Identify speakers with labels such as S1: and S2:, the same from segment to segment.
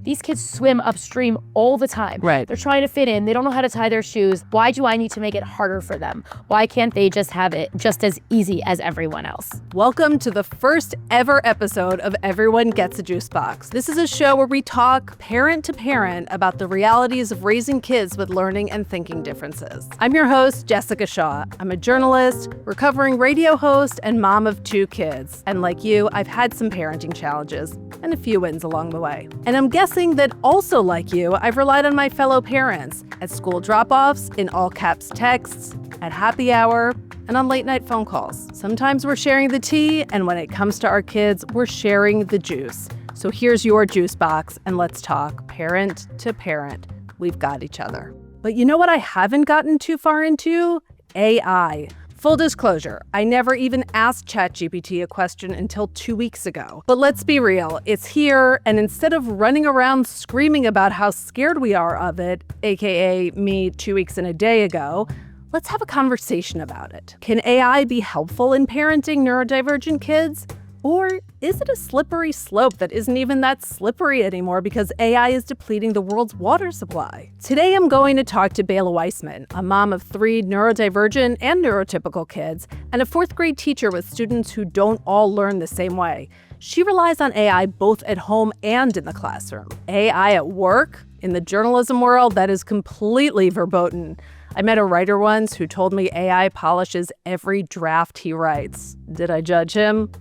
S1: These kids swim upstream all the time.
S2: Right.
S1: They're trying to fit in. They don't know how to tie their shoes. Why do I need to make it harder for them? Why can't they just have it just as easy as everyone else?
S2: Welcome to the first ever episode of Everyone Gets a Juice Box. This is a show where we talk parent to parent about the realities of raising kids with learning and thinking differences. I'm your host, Jessica Shaw. I'm a journalist, recovering radio host, and mom of 2 kids. And like you, I've had some parenting challenges and a few wins along the way. And I'm guessing that also like you, I've relied on my fellow parents at school drop-offs, in all caps texts, at happy hour, and on late night phone calls. Sometimes we're sharing the tea, and when it comes to our kids, we're sharing the juice. So here's your juice box, and let's talk parent to parent. We've got each other. But you know what I haven't gotten too far into? AI. Full disclosure, I never even asked ChatGPT a question until 2 weeks ago. But let's be real, it's here, and instead of running around screaming about how scared we are of it, aka me 2 weeks and a day ago, let's have a conversation about it. Can AI be helpful in parenting neurodivergent kids? Or is it a slippery slope that isn't even that slippery anymore because AI is depleting the world's water supply? Today, I'm going to talk to Bayla Weisman, a mom of 3 neurodivergent and neurotypical kids, and a 4th grade teacher with students who don't all learn the same way. She relies on AI both at home and in the classroom. AI at work? In the journalism world, that is completely verboten. I met a writer once who told me AI polishes every draft he writes. Did I judge him?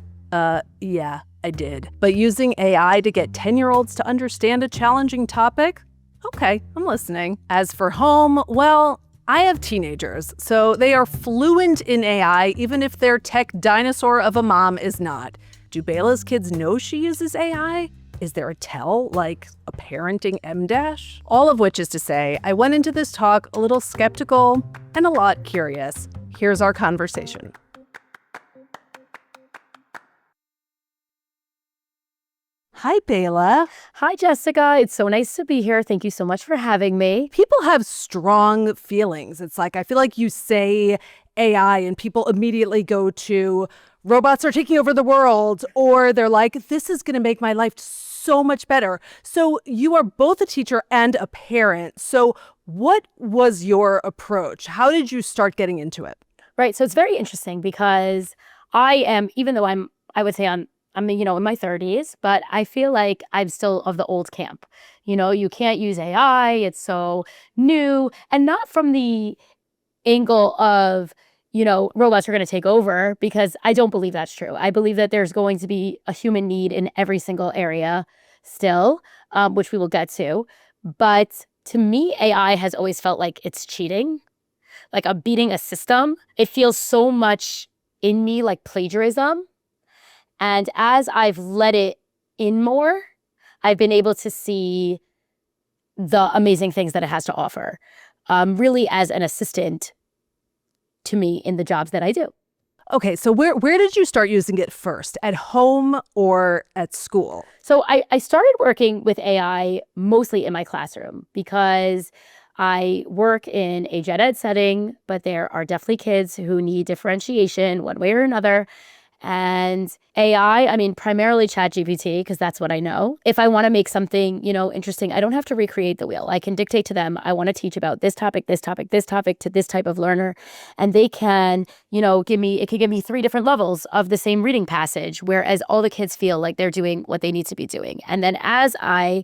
S2: Yeah, I did. But using AI to get 10-year-olds to understand a challenging topic? Okay, I'm listening. As for home, well, I have teenagers, so they are fluent in AI, even if their tech dinosaur of a mom is not. Do Bayla's kids know she uses AI? Is there a tell, like a parenting M-dash? All of which is to say, I went into this talk a little skeptical and a lot curious. Here's our conversation. Hi, Bayla.
S1: Hi, Jessica. It's so nice to be here. Thank you so much for having me.
S2: People have strong feelings. It's like, I feel like you say AI and people immediately go to robots are taking over the world, or they're like, this is going to make my life so much better. So you are both a teacher and a parent. So what was your approach? How did you start getting into it?
S1: Right. So it's very interesting because I am, even though I would say I'm in my 30s, but I feel like I'm still of the old camp. You can't use AI. It's so new, and not from the angle of, robots are going to take over, because I don't believe that's true. I believe that there's going to be a human need in every single area still, which we will get to. But to me, AI has always felt like it's cheating, like I'm beating a system. It feels so much in me like plagiarism. And as I've let it in more, I've been able to see the amazing things that it has to offer, really as an assistant to me in the jobs that I do.
S2: Okay, so where did you start using it first? At home or at school?
S1: So I started working with AI mostly in my classroom because I work in a gen ed setting, but there are definitely kids who need differentiation one way or another. And AI, primarily ChatGPT, because that's what I know. If I want to make something, interesting, I don't have to recreate the wheel. I can dictate to them, I want to teach about this topic, this topic, this topic to this type of learner. And they can, give me 3 different levels of the same reading passage, whereas all the kids feel like they're doing what they need to be doing. And then as I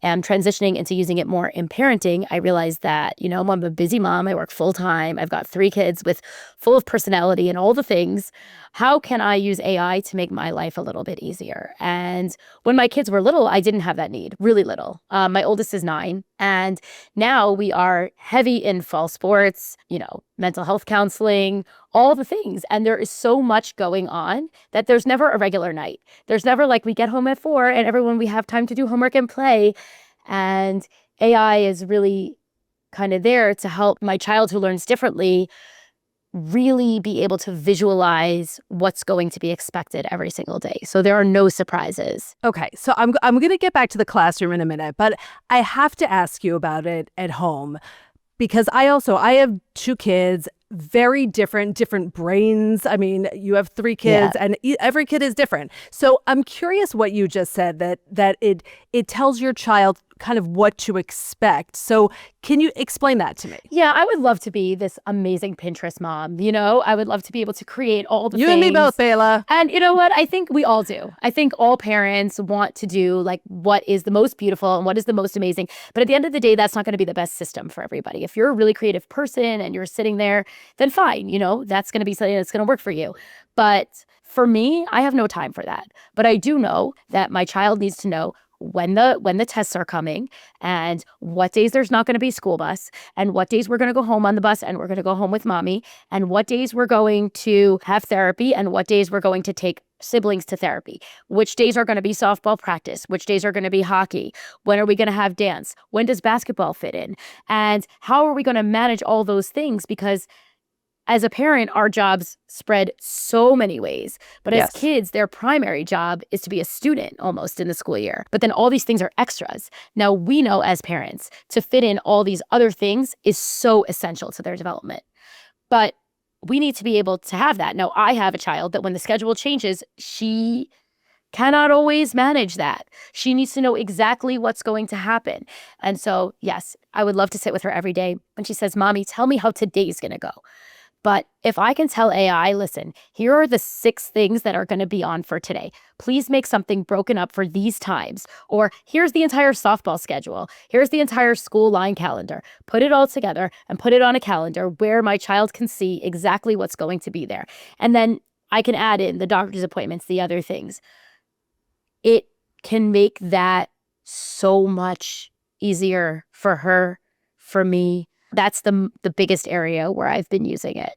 S1: am transitioning into using it more in parenting, I realized that, I'm a busy mom. I work full time. I've got 3 kids with full of personality and all the things. How can I use AI to make my life a little bit easier? And when my kids were little, I didn't have that need, really little. My oldest is 9. And now we are heavy in fall sports, mental health counseling, all the things. And there is so much going on that there's never a regular night. There's never like we get home at 4 and we have time to do homework and play. And AI is really kind of there to help my child who learns differently really be able to visualize what's going to be expected every single day. So there are no surprises.
S2: Okay, so I'm going to get back to the classroom in a minute, but I have to ask you about it at home because I have 2 kids, very different brains. I mean, you have 3 kids and every kid is different. So I'm curious what you just said, that it tells your child kind of what to expect. So can you explain that to me?
S1: Yeah, I would love to be this amazing Pinterest mom. I would love to be able to create all the
S2: You
S1: things.
S2: and me both, Bayla.
S1: And you know what? I think we all do. I think all parents want to do like what is the most beautiful and what is the most amazing. But at the end of the day, that's not going to be the best system for everybody. If you're a really creative person and you're sitting there, then fine. That's going to be something that's going to work for you. But for me, I have no time for that. But I do know that my child needs to know when the tests are coming and what days there's not going to be school bus and what days we're going to go home on the bus and we're going to go home with mommy and what days we're going to have therapy and what days we're going to take siblings to therapy, which days are going to be softball practice, which days are going to be hockey, when are we going to have dance, when does basketball fit in, and how are we going to manage all those things? Because as a parent, our jobs spread so many ways. But as kids, their primary job is to be a student almost in the school year. But then all these things are extras. Now, we know as parents to fit in all these other things is so essential to their development. But we need to be able to have that. Now, I have a child that when the schedule changes, she cannot always manage that. She needs to know exactly what's going to happen. And so, yes, I would love to sit with her every day when she says, "Mommy, tell me how today's going to go." But if I can tell AI, listen, here are the 6 things that are going to be on for today. Please make something broken up for these times. Or here's the entire softball schedule. Here's the entire school line calendar. Put it all together and put it on a calendar where my child can see exactly what's going to be there. And then I can add in the doctor's appointments, the other things. It can make that so much easier for her, for me. That's the biggest area where I've been using it.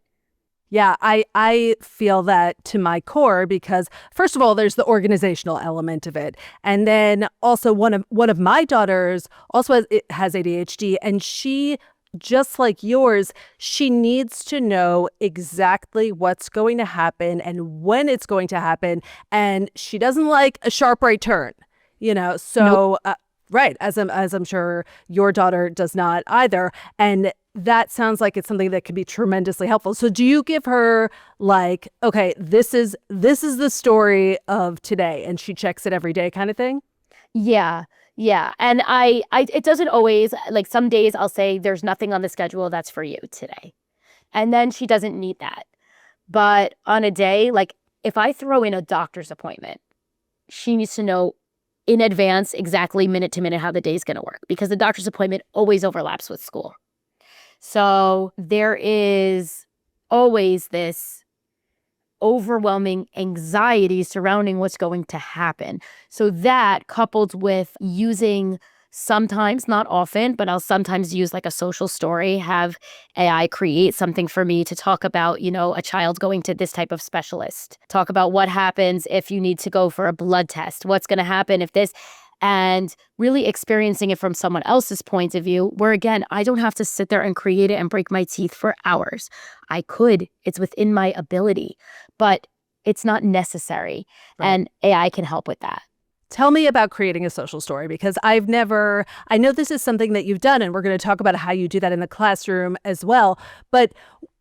S2: Yeah, I feel that to my core because, first of all, there's the organizational element of it. And then also one of my daughters also has ADHD, and she, just like yours, she needs to know exactly what's going to happen and when it's going to happen. And she doesn't like a sharp right turn, so
S1: Nope.
S2: Right, as I'm sure your daughter does not either. And that sounds like it's something that can be tremendously helpful. So do you give her like, okay, this is the story of today, and she checks it every day kind of thing?
S1: Yeah. Yeah. And I it doesn't always, like some days I'll say there's nothing on the schedule that's for you today. And then she doesn't need that. But on a day, like if I throw in a doctor's appointment, she needs to know in advance exactly minute to minute how the day's going to work because the doctor's appointment always overlaps with school. So there is always this overwhelming anxiety surrounding what's going to happen. So that coupled with using sometimes, not often, but I'll sometimes use like a social story, have AI create something for me to talk about, a child going to this type of specialist, talk about what happens if you need to go for a blood test, what's going to happen if this, and really experiencing it from someone else's point of view, where again, I don't have to sit there and create it and break my teeth for hours. I could, it's within my ability, but it's not necessary. Right. And AI can help with that.
S2: Tell me about creating a social story, because I know this is something that you've done, and we're going to talk about how you do that in the classroom as well. But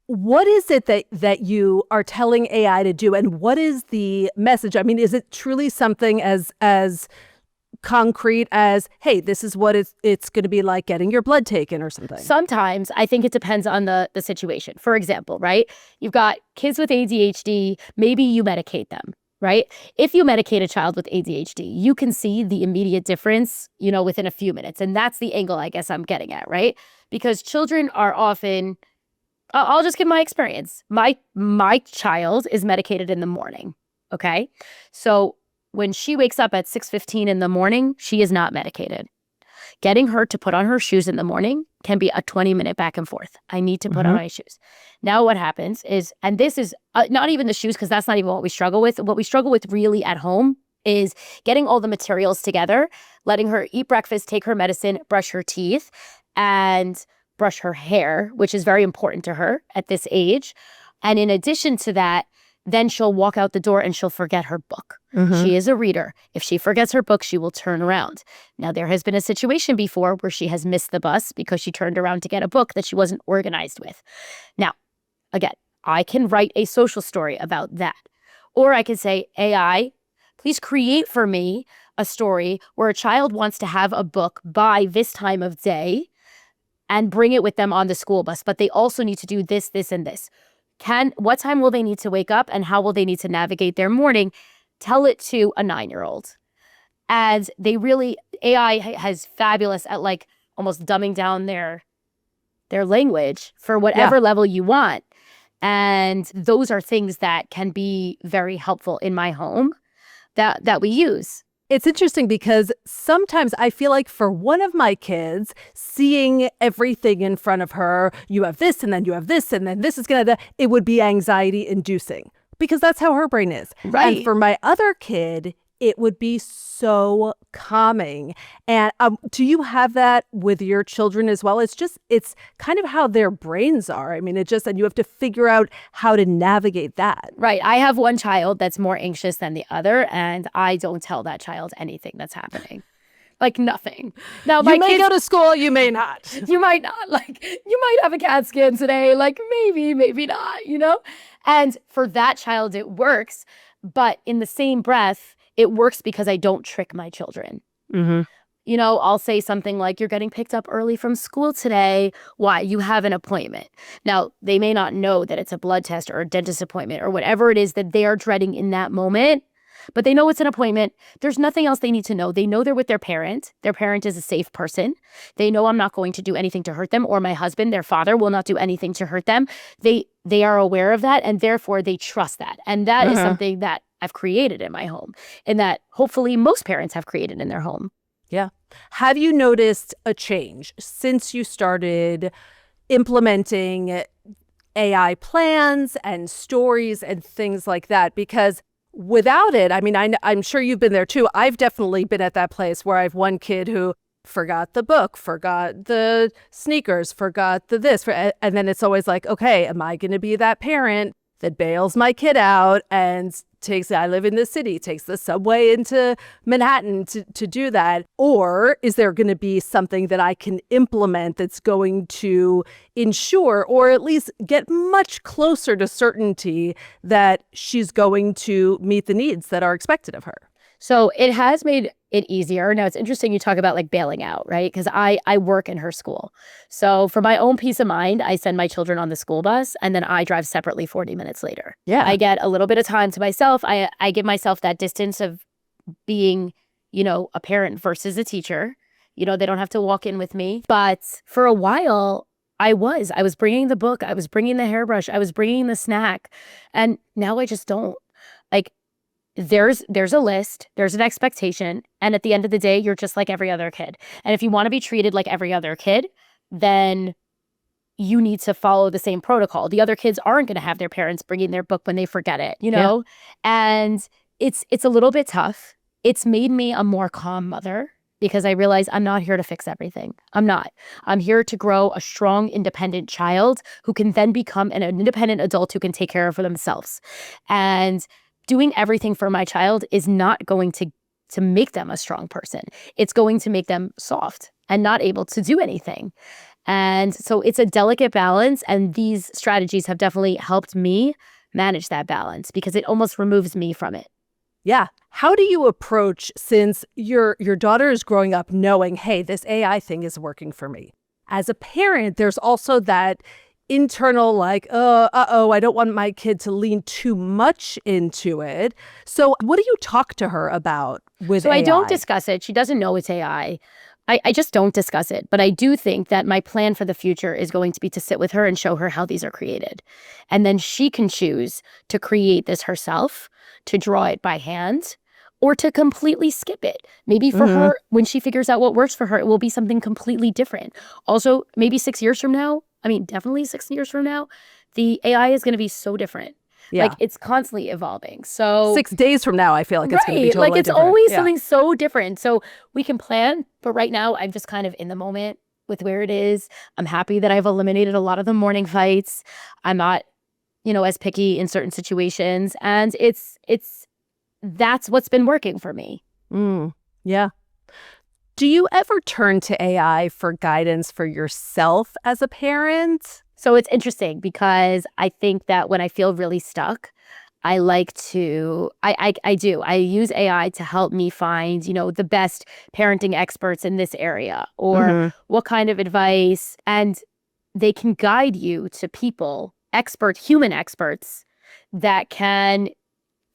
S2: what is it that you are telling AI to do, and what is the message? I mean, is it truly something as concrete as, hey, this is what it's going to be like getting your blood taken or something?
S1: Sometimes I think it depends on the situation. For example, right? You've got kids with ADHD, maybe you medicate them. Right? If you medicate a child with ADHD, you can see the immediate difference, within a few minutes. And that's the angle I guess I'm getting at, right? Because children are often, I'll just give my experience. My child is medicated in the morning, okay? So when she wakes up at 6:15 in the morning, she is not medicated. Getting her to put on her shoes in the morning can be a 20-minute back and forth. I need to put on my shoes. Now what happens is, and this is not even the shoes, because that's not even what we struggle with. What we struggle with really at home is getting all the materials together, letting her eat breakfast, take her medicine, brush her teeth, and brush her hair, which is very important to her at this age. And in addition to that, then she'll walk out the door and she'll forget her book. She is a reader. If she forgets her book, she will turn around. Now, there has been a situation before where she has missed the bus because she turned around to get a book that she wasn't organized with. Now, Again, I can write a social story about that. Or I can say, AI, please create for me a story where a child wants to have a book by this time of day and bring it with them on the school bus, but they also need to do this, this, and this. What time will they need to wake up and how will they need to navigate their morning? Tell it to a 9-year-old. And AI has fabulous at like almost dumbing down their language for whatever level you want. And those are things that can be very helpful in my home that we use.
S2: It's interesting because sometimes I feel like for one of my kids, seeing everything in front of her, you have this and then you have this and then this is going to, it would be anxiety inducing because that's how her brain is.
S1: Right.
S2: And for my other kid, it would be so calming. And do you have that with your children as well? It's kind of how their brains are. I mean, and you have to figure out how to navigate that.
S1: Right. I have one child that's more anxious than the other, and I don't tell that child anything that's happening. Like nothing. Now,
S2: you may go to school, you may not.
S1: You might not. Like, you might have a CAT scan today. Like, maybe not, And for that child, it works. But in the same breath, it works because I don't trick my children. Mm-hmm. I'll say something like, you're getting picked up early from school today. Why? You have an appointment. Now, they may not know that it's a blood test or a dentist appointment or whatever it is that they are dreading in that moment, but they know it's an appointment. There's nothing else they need to know. They know they're with their parent. Their parent is a safe person. They know I'm not going to do anything to hurt them, or my husband, their father, will not do anything to hurt them. They are aware of that, and therefore they trust that. And that is something that I've created in my home, and that hopefully most parents have created in their home.
S2: Yeah. Have you noticed a change since you started implementing AI plans and stories and things like that? Because without it, I mean, I'm sure you've been there too. I've definitely been at that place where I have one kid who forgot the book, forgot the sneakers, forgot the this. And then it's always like, okay, am I going to be that parent that bails my kid out and I live in the city, takes the subway into Manhattan to do that? Or is there going to be something that I can implement that's going to ensure, or at least get much closer to certainty, that she's going to meet the needs that are expected of her?
S1: So it has made it easier. Now, it's interesting you talk about like bailing out, right? Because I work in her school. So for my own peace of mind, I send my children on the school bus and then I drive separately 40 minutes later.
S2: Yeah.
S1: I get a little bit of time to myself. I give myself that distance of being, a parent versus a teacher. They don't have to walk in with me. But for a while, I was bringing the book. I was bringing the hairbrush. I was bringing the snack. And now I just don't. Like, there's a list, there's an expectation, and at the end of the day, you're just like every other kid. And if you want to be treated like every other kid, then you need to follow the same protocol. The other kids aren't going to have their parents bringing their book when they forget it,
S2: Yeah.
S1: And it's a little bit tough. It's made me a more calm mother because I realize I'm not here to fix everything. I'm not. I'm here to grow a strong, independent child who can then become an independent adult who can take care of themselves. And doing everything for my child is not going to make them a strong person. It's going to make them soft and not able to do anything. And so it's a delicate balance. And these strategies have definitely helped me manage that balance because it almost removes me from it.
S2: Yeah. How do you approach, since your daughter is growing up knowing, hey, this AI thing is working for me? As a parent, there's also that internal like, I don't want my kid to lean too much into it. So what do you talk to her about with AI?
S1: So I don't discuss it. She doesn't know it's AI. I just don't discuss it. But I do think that my plan for the future is going to be to sit with her and show her how these are created. And then she can choose to create this herself, to draw it by hand, or to completely skip it. Maybe for her, when she figures out what works for her, it will be something completely different. Also, maybe 6 years from now, definitely 6 years from now, the AI is going to be so different.
S2: Yeah.
S1: Like, it's constantly evolving. So
S2: 6 days from now, I feel like it's going to be totally
S1: like it's
S2: different.
S1: always something so different. So we can plan, but right now I'm just kind of in the moment with where it is. I'm happy that I've eliminated a lot of the morning fights. I'm not, as picky in certain situations, and that's what's been working for me.
S2: Yeah. Do you ever turn to AI for guidance for yourself as a parent?
S1: So it's interesting because I think that when I feel really stuck, I like to, I do. I use AI to help me find, the best parenting experts in this area or
S2: Mm-hmm.
S1: what kind of advice. And they can guide you to people, human experts that can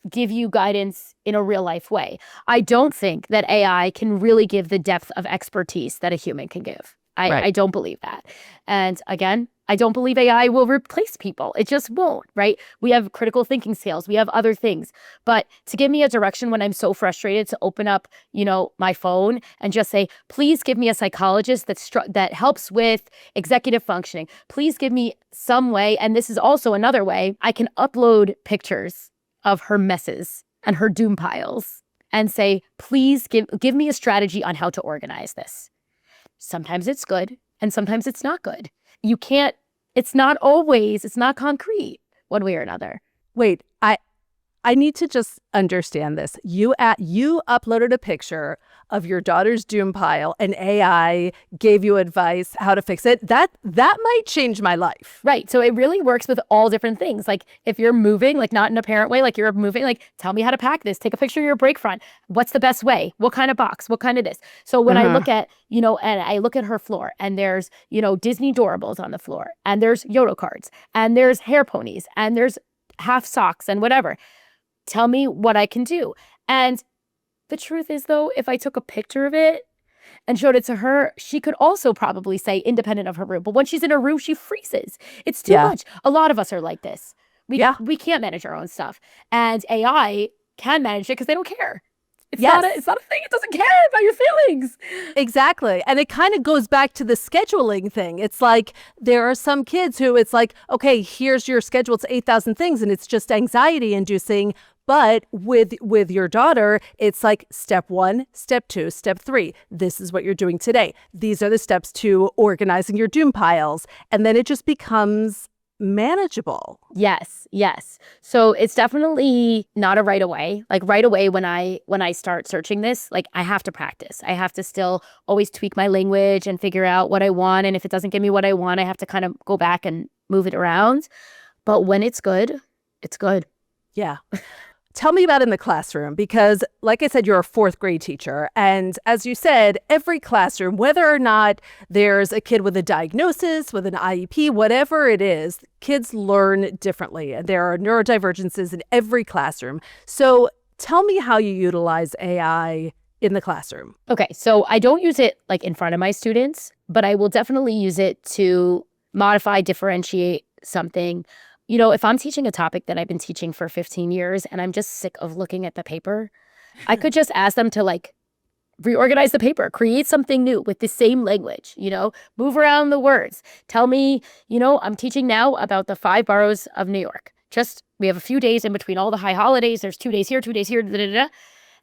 S1: give you guidance in a real life way. I don't think that AI can really give the depth of expertise that a human can give.
S2: Right.
S1: I don't believe that. And again, I don't believe AI will replace people. It just won't, right? We have critical thinking skills. We have other things. But to give me a direction when I'm so frustrated to open up, my phone and just say, please give me a psychologist that helps with executive functioning. Please give me some way. And this is also another way I can upload pictures of her messes and her doom piles and say, please give me a strategy on how to organize this. Sometimes it's good and sometimes it's not good. It's not concrete one way or another.
S2: Wait, I need to just understand this. You uploaded a picture of your daughter's doom pile and AI gave you advice how to fix it. That might change my life.
S1: Right. So it really works with all different things. Like if you're moving, like not in a parent way, like you're moving, like tell me how to pack this. Take a picture of your brake front. What's the best way? What kind of box? What kind of this? So when I look at, and I look at her floor and there's, Disney doorables on the floor and there's Yodel cards and there's hair ponies and there's half socks and whatever. Tell me what I can do. And the truth is, though, if I took a picture of it and showed it to her, she could also probably say independent of her room. But when she's in her room, she freezes. It's too much. A lot of us are like this. We can't manage our own stuff. And AI can manage it because they don't care. It's not a thing. It doesn't care about your feelings.
S2: Exactly. And it kind of goes back to the scheduling thing. It's like there are some kids who it's like, okay, here's your schedule. It's 8,000 things and it's just anxiety inducing. But with your daughter, it's like step 1, step 2, step 3. This is what you're doing today. These are the steps to organizing your doom piles. And then it just becomes manageable.
S1: Yes. So it's definitely not a right away. Like right away when I start searching this, like I have to practice. I have to still always tweak my language and figure out what I want. And if it doesn't give me what I want, I have to kind of go back and move it around. But when it's good, it's good.
S2: Yeah. Tell me about in the classroom, because like I said, you're a 4th grade teacher. And as you said, every classroom, whether or not there's a kid with a diagnosis, with an IEP, whatever it is, kids learn differently. And there are neurodivergences in every classroom. So tell me how you utilize AI in the classroom.
S1: Okay, so I don't use it like in front of my students, but I will definitely use it to modify, differentiate something. If I'm teaching a topic that I've been teaching for 15 years and I'm just sick of looking at the paper, I could just ask them to like reorganize the paper, create something new with the same language, move around the words. Tell me, I'm teaching now about the 5 boroughs of New York. We have a few days in between all the high holidays. There's 2 days here, 2 days here,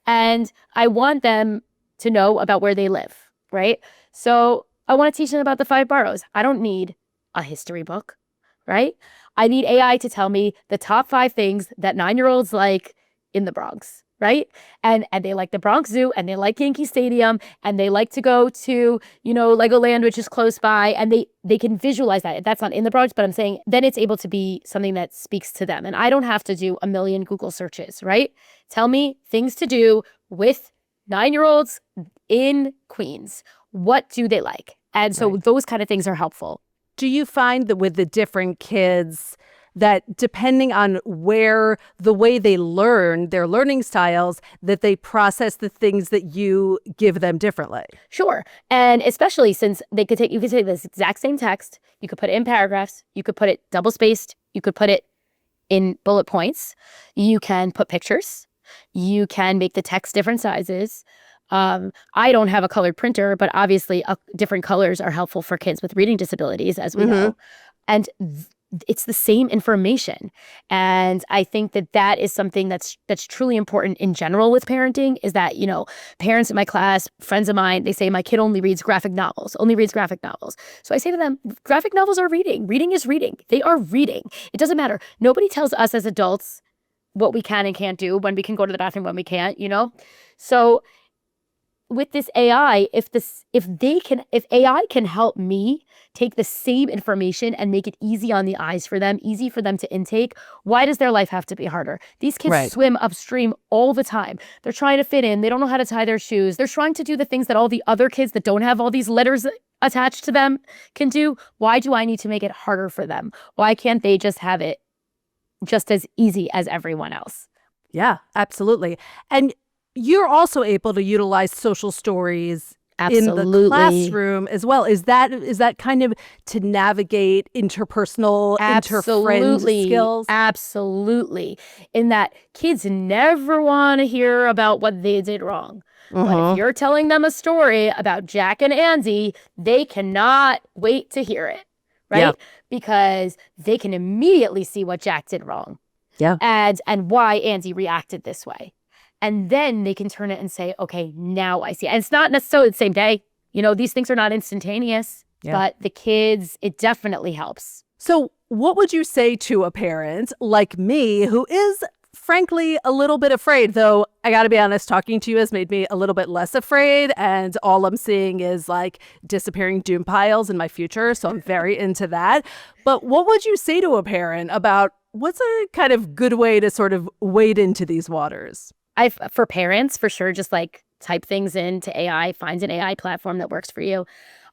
S1: and I want them to know about where they live, right? So I want to teach them about the 5 boroughs. I don't need a history book, right? I need AI to tell me the top 5 things that 9-year-olds like in the Bronx, right? And they like the Bronx Zoo and they like Yankee Stadium and they like to go to, Legoland, which is close by, and they can visualize that. That's not in the Bronx, but I'm saying then it's able to be something that speaks to them. And I don't have to do a million Google searches, right? Tell me things to do with 9-year-olds in Queens. What do they like? And so those kind of things are helpful.
S2: Do you find that with the different kids that depending on where the way they learn, their learning styles, that they process the things that you give them differently?
S1: Sure. And especially since you could take this exact same text, you could put it in paragraphs, you could put it double spaced, you could put it in bullet points, you can put pictures, you can make the text different sizes. I don't have a colored printer, but obviously different colors are helpful for kids with reading disabilities, as we know. And it's the same information. And I think that is something that's truly important in general with parenting, is that, parents in my class, friends of mine, they say my kid only reads graphic novels. So I say to them, graphic novels are reading. Reading is reading. They are reading. It doesn't matter. Nobody tells us as adults what we can and can't do, when we can go to the bathroom, when we can't, So with this AI, if AI can help me take the same information and make it easy on the eyes for them, easy for them to intake, why does their life have to be harder? These kids
S2: Right.
S1: swim upstream all the time. They're trying to fit in. They don't know how to tie their shoes. They're trying to do the things that all the other kids that don't have all these letters attached to them can do. Why do I need to make it harder for them? Why can't they just have it just as easy as everyone else?
S2: Yeah, absolutely. And you're also able to utilize social stories in the
S1: Absolutely.
S2: classroom as well. Is that kind of to navigate interpersonal, inter-friend
S1: Absolutely.
S2: skills?
S1: Absolutely. In that kids never want to hear about what they did wrong. But if you're telling them a story about Jack and Andy, they cannot wait to hear it, right?
S2: Yeah.
S1: Because they can immediately see what Jack did wrong.
S2: Yeah.
S1: And why Andy reacted this way. And then they can turn it and say, okay, now I see. And it's not necessarily the same day. These things are not instantaneous, but the kids, it definitely helps.
S2: So what would you say to a parent like me who is frankly a little bit afraid, though I got to be honest, talking to you has made me a little bit less afraid, and all I'm seeing is like disappearing doom piles in my future, so I'm very into that. But what would you say to a parent about what's a kind of good way to sort of wade into these waters?
S1: For parents, for sure, just like type things into AI, find an AI platform that works for you.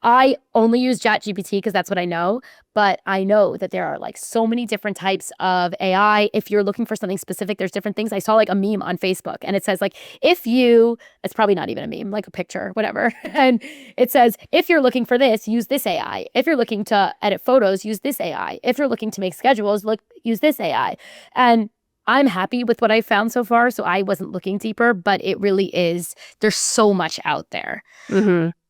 S1: I only use ChatGPT because that's what I know, but I know that there are like so many different types of AI. If you're looking for something specific, there's different things. I saw like a meme on Facebook and it says like, it's probably not even a meme, like a picture, whatever. And it says, if you're looking for this, use this AI. If you're looking to edit photos, use this AI. If you're looking to make schedules, use this AI. And I'm happy with what I found so far, so I wasn't looking deeper, but it really is, there's so much out there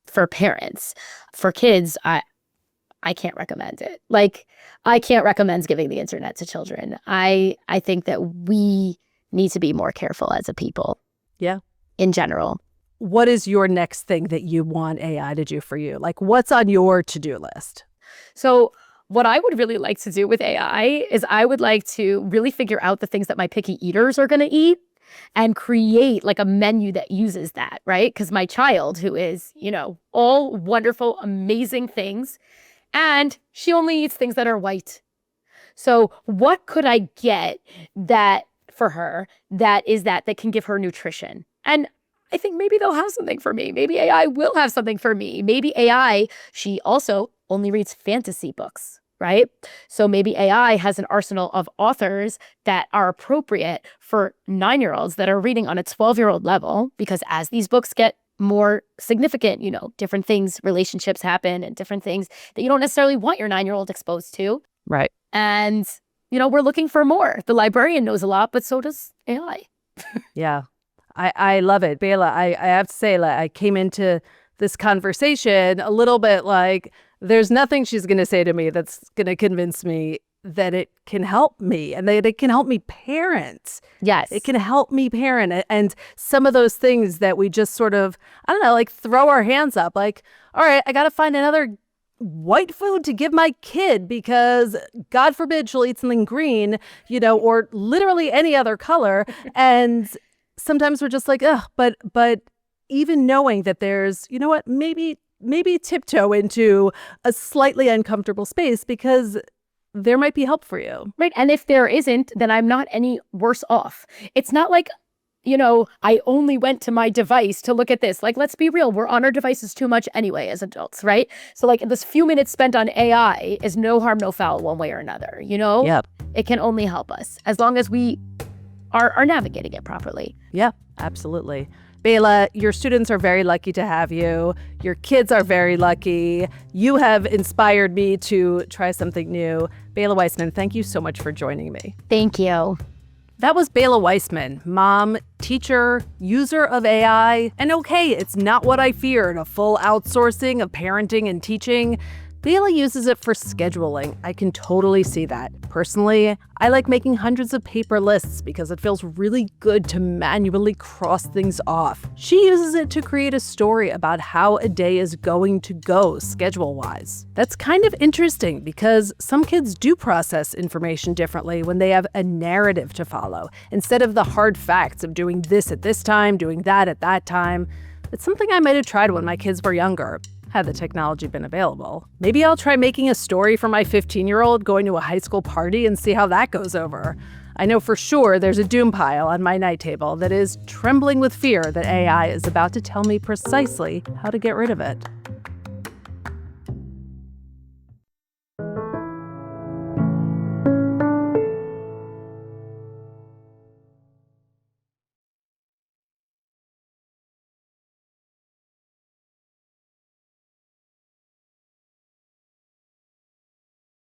S1: for parents. For kids, I can't recommend it. Like, I can't recommend giving the internet to children. I think that we need to be more careful as a people.
S2: Yeah.
S1: In general.
S2: What is your next thing that you want AI to do for you? Like, what's on your to-do list?
S1: So what I would really like to do with AI is I would like to really figure out the things that my picky eaters are going to eat and create like a menu that uses that, right? Because my child, who is, all wonderful, amazing things, and she only eats things that are white. So what could I get that for her that can give her nutrition? And I think maybe they'll have something for me. Maybe AI will have something for me. Maybe AI, she also only reads fantasy books, right? So maybe AI has an arsenal of authors that are appropriate for 9-year-olds that are reading on a 12-year-old level, because as these books get more significant, different things, relationships happen and different things that you don't necessarily want your 9-year-old exposed to.
S2: Right.
S1: And, we're looking for more. The librarian knows a lot, but so does AI.
S2: Yeah. I love it. Bayla, I have to say, like, I came into this conversation a little bit like there's nothing she's going to say to me that's going to convince me that it can help me and that it can help me parent.
S1: Yes.
S2: It can help me parent. And some of those things that we just sort of, I don't know, like throw our hands up like, all right, I got to find another white food to give my kid because God forbid she'll eat something green, or literally any other color. And sometimes we're just like, ugh, but even knowing that there's, maybe tiptoe into a slightly uncomfortable space because there might be help for you.
S1: Right. And if there isn't, then I'm not any worse off. It's not like, I only went to my device to look at this. Like, let's be real. We're on our devices too much anyway as adults, right? So like this few minutes spent on AI is no harm, no foul one way or another,
S2: Yep.
S1: It can only help us as long as we are navigating it properly.
S2: Yeah, absolutely. Bayla, your students are very lucky to have you. Your kids are very lucky. You have inspired me to try something new. Bayla Weisman, thank you so much for joining me.
S1: Thank you.
S2: That was Bayla Weisman, mom, teacher, user of AI. And okay, it's not what I feared, a full outsourcing of parenting and teaching. Bayla uses it for scheduling. I can totally see that. Personally, I like making hundreds of paper lists because it feels really good to manually cross things off. She uses it to create a story about how a day is going to go schedule-wise. That's kind of interesting because some kids do process information differently when they have a narrative to follow, instead of the hard facts of doing this at this time, doing that at that time. It's something I might have tried when my kids were younger, had the technology been available. Maybe I'll try making a story for my 15-year-old going to a high school party and see how that goes over. I know for sure there's a doom pile on my night table that is trembling with fear that AI is about to tell me precisely how to get rid of it.